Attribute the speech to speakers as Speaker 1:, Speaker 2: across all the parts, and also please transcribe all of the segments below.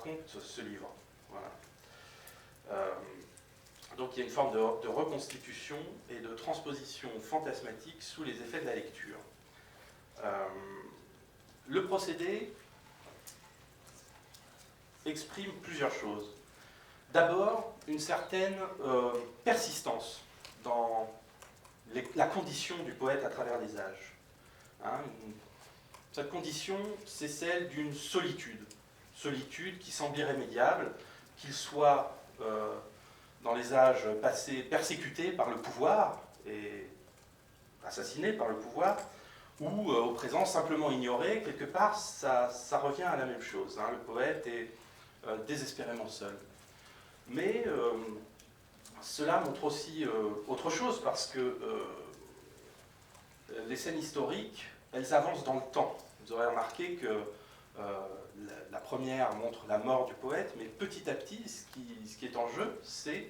Speaker 1: raconte ce livre. Voilà. Donc il y a une forme de reconstitution et de transposition fantasmatique sous les effets de la lecture. Le procédé exprime plusieurs choses. D'abord, une certaine persistance dans la condition du poète à travers les âges. Hein, cette condition, c'est celle d'une solitude. Solitude qui semble irrémédiable, qu'il soit dans les âges passés persécuté par le pouvoir et assassiné par le pouvoir, ou au présent simplement ignoré. Quelque part, ça revient à la même chose. Hein. Le poète est désespérément seul. Mais cela montre aussi autre chose, parce que les scènes historiques, elles avancent dans le temps. Vous aurez remarqué que la première montre la mort du poète, mais petit à petit, ce qui est en jeu, c'est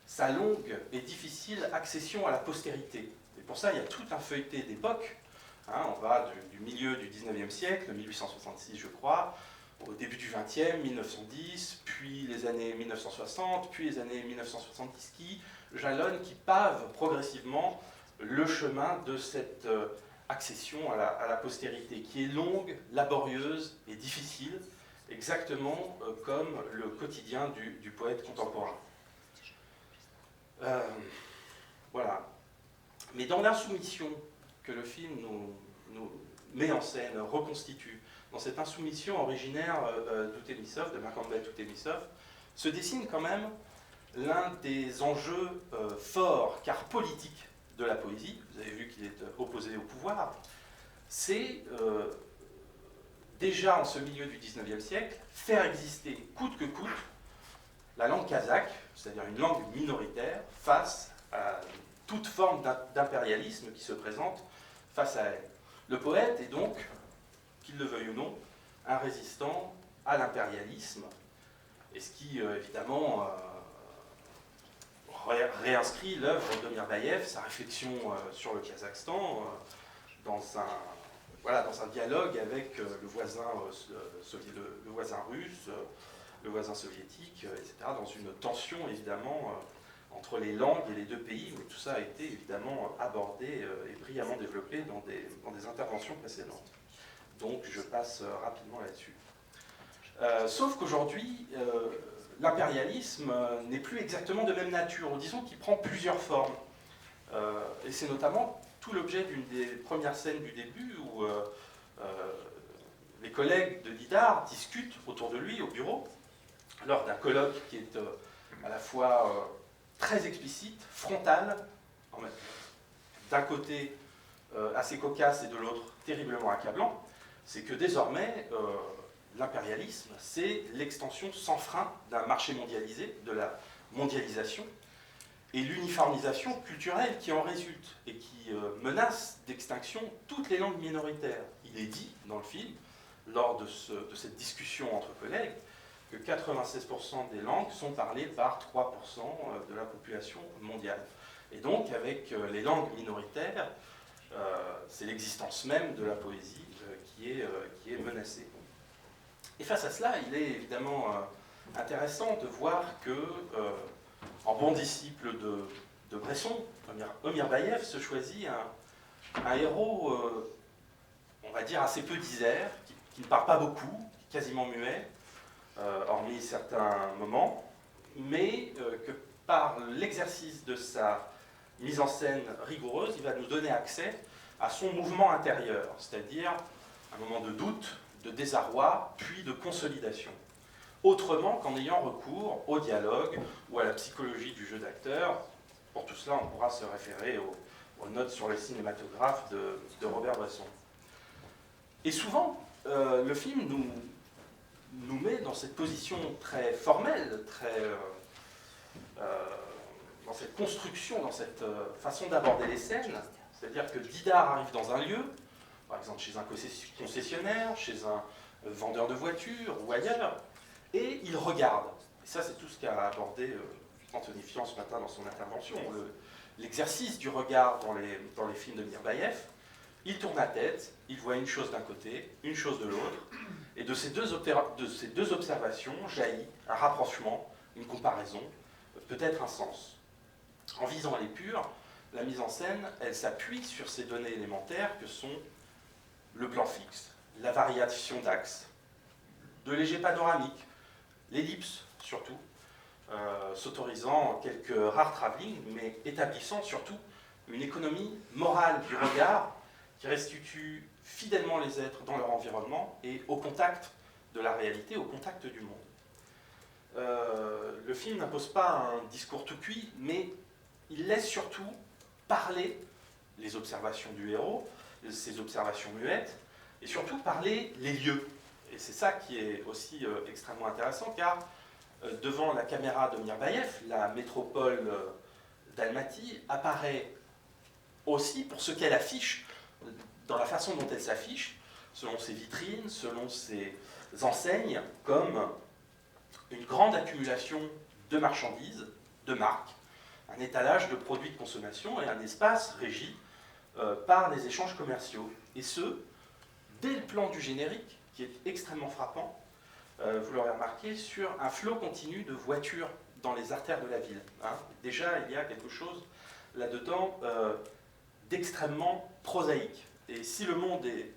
Speaker 1: sa longue et difficile accession à la postérité. Et pour ça, il y a tout un feuilleté d'époque. Hein, on va du milieu du 19e siècle, 1866 je crois, au début du 20e, 1910, puis les années 1960, puis les années 1970 qui jalonnent, qui pavent progressivement le chemin de cette accession à la postérité, qui est longue, laborieuse et difficile, exactement comme le quotidien du poète contemporain. Voilà. Mais dans l'insoumission que le film nous met en scène, reconstitue, dans cette insoumission originaire d'Outémissov, de Macambet Outémissov, se dessine quand même l'un des enjeux forts, car politiques, de la poésie. Vous avez vu qu'il est opposé au pouvoir. C'est déjà en ce milieu du 19e siècle, faire exister coûte que coûte la langue kazakh, c'est-à-dire une langue minoritaire, face à toute forme d'impérialisme qui se présente face à elle. Le poète est donc, qu'il le veuille ou non, un résistant à l'impérialisme, et ce qui, évidemment, réinscrit l'œuvre de Mirbaïev, sa réflexion sur le Kazakhstan, dans un dialogue avec le voisin russe, le voisin soviétique, etc., dans une tension, évidemment, entre les langues et les deux pays, mais tout ça a été, évidemment, abordé et brillamment développé dans des interventions précédentes. Donc, je passe rapidement là-dessus. Sauf qu'aujourd'hui, l'impérialisme n'est plus exactement de même nature, ou disons qu'il prend plusieurs formes. Et c'est notamment tout l'objet d'une des premières scènes du début où les collègues de Didar discutent autour de lui au bureau, lors d'un colloque qui est à la fois très explicite, frontal, d'un côté assez cocasse et de l'autre terriblement accablant. C'est que désormais, l'impérialisme, c'est l'extension sans frein d'un marché mondialisé, de la mondialisation, et l'uniformisation culturelle qui en résulte, et qui menace d'extinction toutes les langues minoritaires. Il est dit dans le film, lors de cette discussion entre collègues, que 96% des langues sont parlées par 3% de la population mondiale. Et donc, avec les langues minoritaires, c'est l'existence même de la poésie qui est menacée. Et face à cela, il est évidemment intéressant de voir que, en bon disciple de Bresson, Mirbaïev se choisit un héros, on va dire, assez peu disert, qui ne parle pas beaucoup, quasiment muet, hormis certains moments, mais que par l'exercice de sa mise en scène rigoureuse, il va nous donner accès à son mouvement intérieur, c'est-à-dire un moment de doute, de désarroi, puis de consolidation. Autrement qu'en ayant recours au dialogue ou à la psychologie du jeu d'acteur. Pour tout cela, on pourra se référer aux notes sur le cinématographe de Robert Bresson. Et souvent, le film nous met dans cette position très formelle, dans cette construction, dans cette façon d'aborder les scènes. C'est-à-dire que Didar arrive dans un lieu, par exemple chez un concessionnaire, chez un vendeur de voitures ou ailleurs, et il regarde. Et ça, c'est tout ce qu'a abordé Anthony Fian ce matin dans son intervention. L'exercice du regard dans les films de Mirbaïev. Il tourne la tête, il voit une chose d'un côté, une chose de l'autre, Et de ces deux observations jaillit un rapprochement, une comparaison, peut-être un sens. En visant l'épure, la mise en scène, elle s'appuie sur ces données élémentaires que sont le plan fixe, la variation d'axe, de légers panoramiques, l'ellipse surtout, s'autorisant quelques rares travelling, mais établissant surtout une économie morale du regard qui restitue fidèlement les êtres dans leur environnement et au contact de la réalité, au contact du monde. Le film n'impose pas un discours tout cuit, mais il laisse surtout parler les observations du héros, ses observations muettes, et surtout parler les lieux. Et c'est ça qui est aussi extrêmement intéressant, car devant la caméra de Mirbaïev, la métropole d'Almaty apparaît aussi pour ce qu'elle affiche, dans la façon dont elle s'affiche, selon ses vitrines, selon ses enseignes, comme une grande accumulation de marchandises, de marques, un étalage de produits de consommation et un espace régi par les échanges commerciaux. Et ce, dès le plan du générique, qui est extrêmement frappant, vous l'aurez remarqué, sur un flot continu de voitures dans les artères de la ville. Hein. Déjà, il y a quelque chose là-dedans d'extrêmement prosaïque. Et si le monde est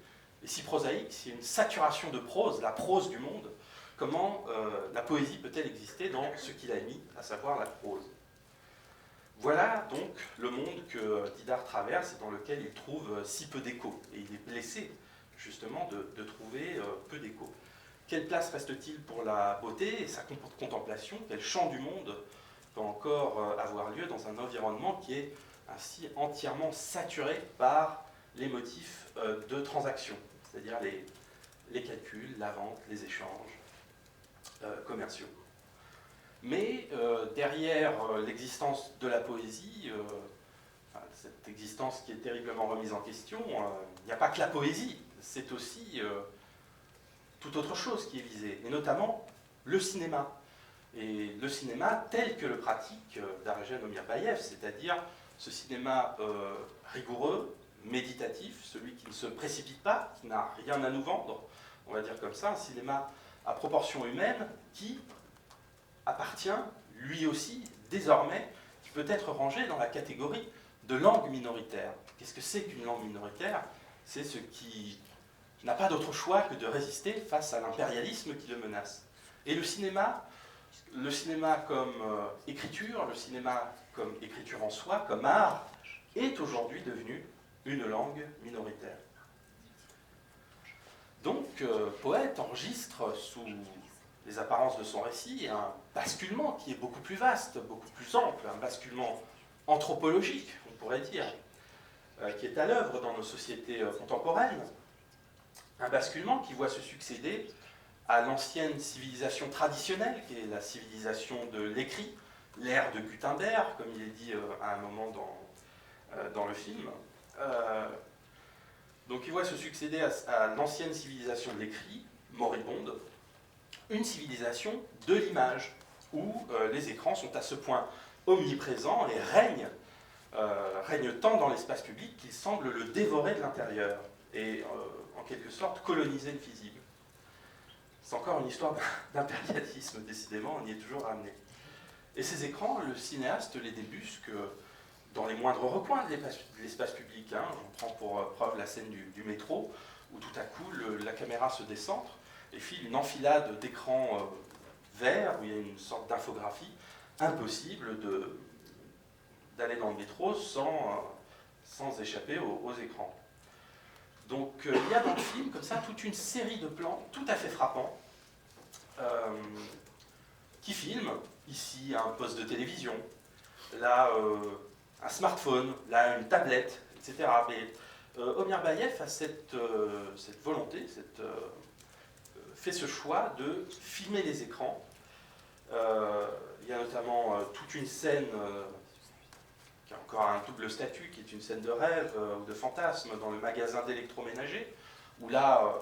Speaker 1: si prosaïque, s'il y a une saturation de prose, la prose du monde, comment la poésie peut-elle exister dans ce qu'il a mis, à savoir la prose? Voilà donc le monde que Didart traverse et dans lequel il trouve si peu d'écho. Et il est blessé justement de trouver peu d'écho. Quelle place reste-t-il pour la beauté et sa contemplation? Quel champ du monde peut encore avoir lieu dans un environnement qui est ainsi entièrement saturé par les motifs de transaction, c'est-à-dire les calculs, la vente, les échanges commerciaux. Mais derrière l'existence de la poésie, cette existence qui est terriblement remise en question, il n'y a pas que la poésie, c'est aussi toute autre chose qui est visée, et notamment le cinéma. Et le cinéma tel que le pratique Darajan Omirbaïev, c'est-à-dire ce cinéma rigoureux, méditatif, celui qui ne se précipite pas, qui n'a rien à nous vendre, on va dire comme ça, un cinéma à proportion humaine qui appartient, lui aussi, désormais, qui peut être rangé dans la catégorie de langue minoritaire. Qu'est-ce que c'est qu'une langue minoritaire? C'est ce qui n'a pas d'autre choix que de résister face à l'impérialisme qui le menace. Et le cinéma comme écriture, le cinéma comme écriture en soi, comme art, est aujourd'hui devenu une langue minoritaire. Donc, Poète enregistre sous les apparences de son récit un basculement qui est beaucoup plus vaste, beaucoup plus ample, un basculement anthropologique, on pourrait dire, qui est à l'œuvre dans nos sociétés contemporaines. Un basculement qui voit se succéder à l'ancienne civilisation traditionnelle, qui est la civilisation de l'écrit, l'ère de Gutenberg, comme il est dit à un moment dans le film. Donc il voit se succéder à l'ancienne civilisation de l'écrit, moribonde, une civilisation de l'image, où les écrans sont à ce point omniprésents et règnent tant dans l'espace public qu'ils semblent le dévorer de l'intérieur, et en quelque sorte coloniser le visible. C'est encore une histoire d'impérialisme, décidément, on y est toujours ramené. Et ces écrans, le cinéaste les débusque dans les moindres recoins de l'espace public. Hein. J'en prends pour preuve la scène du métro, où tout à coup la caméra se décentre et file une enfilade d'écrans verts, où il y a une sorte d'infographie. Impossible d'aller dans le métro sans échapper aux écrans. Donc il y a dans le film, comme ça, toute une série de plans tout à fait frappants qui filment, ici un poste de télévision, là un smartphone, là une tablette, etc. Mais Omirbaïev a cette volonté, fait ce choix de filmer les écrans. Il y a notamment toute une scène qui a encore un double statut, qui est une scène de rêve ou de fantasme dans le magasin d'électroménager, où là,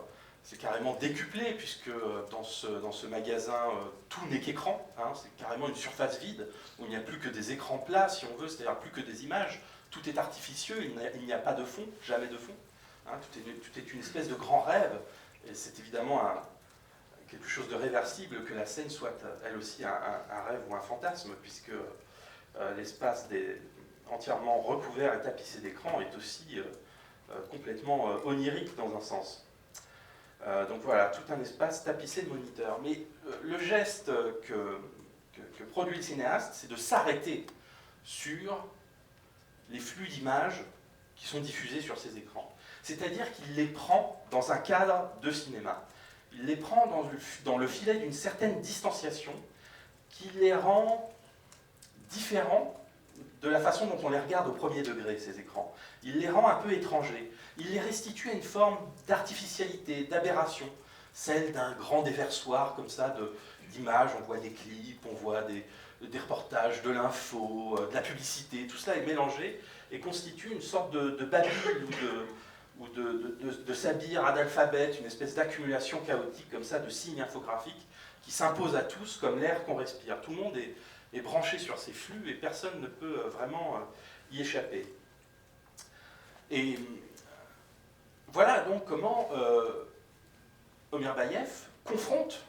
Speaker 1: c'est carrément décuplé, puisque dans ce magasin, tout n'est qu'écran, hein, c'est carrément une surface vide, où il n'y a plus que des écrans plats, si on veut, c'est-à-dire plus que des images, tout est artificieux, il n'y a pas de fond, jamais de fond, hein, tout est une espèce de grand rêve, et c'est évidemment quelque chose de réversible que la scène soit elle aussi un rêve ou un fantasme, puisque l'espace entièrement recouvert et tapissé d'écrans est aussi complètement onirique dans un sens. Donc voilà, tout un espace tapissé de moniteurs. Mais le geste que produit le cinéaste, c'est de s'arrêter sur les flux d'images qui sont diffusés sur ces écrans. C'est-à-dire qu'il les prend dans un cadre de cinéma. Il les prend dans le filet d'une certaine distanciation qui les rend différents de la façon dont on les regarde au premier degré, ces écrans. Il les rend un peu étrangers. Il les restitue à une forme d'artificialité, d'aberration, celle d'un grand déversoir comme ça d'images. On voit des clips, on voit des reportages, de l'info, de la publicité. Tout cela est mélangé et constitue une sorte de babyle ou de sabir analphabète, une espèce d'accumulation chaotique comme ça de signes infographiques qui s'impose à tous comme l'air qu'on respire. Tout le monde est branché sur ces flux et personne ne peut vraiment y échapper. Et voilà donc comment Omer Bayev confronte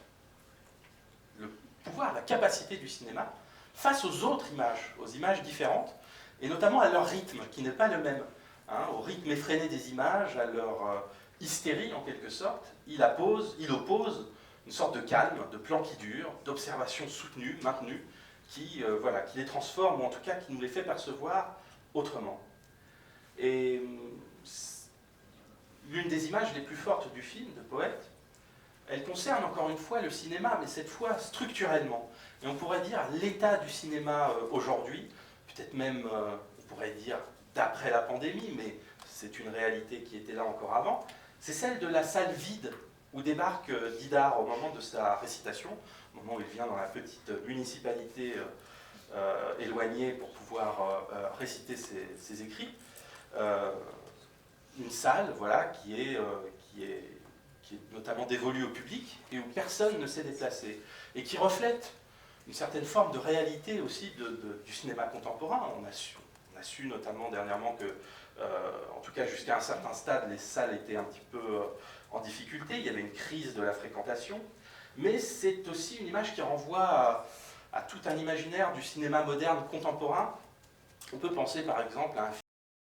Speaker 1: le pouvoir, la capacité du cinéma face aux autres images, aux images différentes, et notamment à leur rythme, qui n'est pas le même. Au rythme effréné des images, à leur hystérie en quelque sorte, il oppose une sorte de calme, de plan qui dure, d'observation soutenue, maintenue, qui les transforme, ou en tout cas qui nous les fait percevoir autrement. Et l'une des images les plus fortes du film, de Poète, elle concerne encore une fois le cinéma, mais cette fois structurellement. Et on pourrait dire l'état du cinéma aujourd'hui, peut-être même, on pourrait dire d'après la pandémie, mais c'est une réalité qui était là encore avant, c'est celle de la salle vide où débarque Didar au moment de sa récitation, au moment où il vient dans la petite municipalité éloignée pour pouvoir réciter ses écrits. Une salle qui est notamment dévolue au public et où personne ne s'est déplacé, et qui reflète une certaine forme de réalité aussi du cinéma contemporain. On a su notamment dernièrement que, en tout cas jusqu'à un certain stade, les salles étaient un petit peu en difficulté, il y avait une crise de la fréquentation, mais c'est aussi une image qui renvoie à tout un imaginaire du cinéma moderne contemporain. On peut penser par exemple à un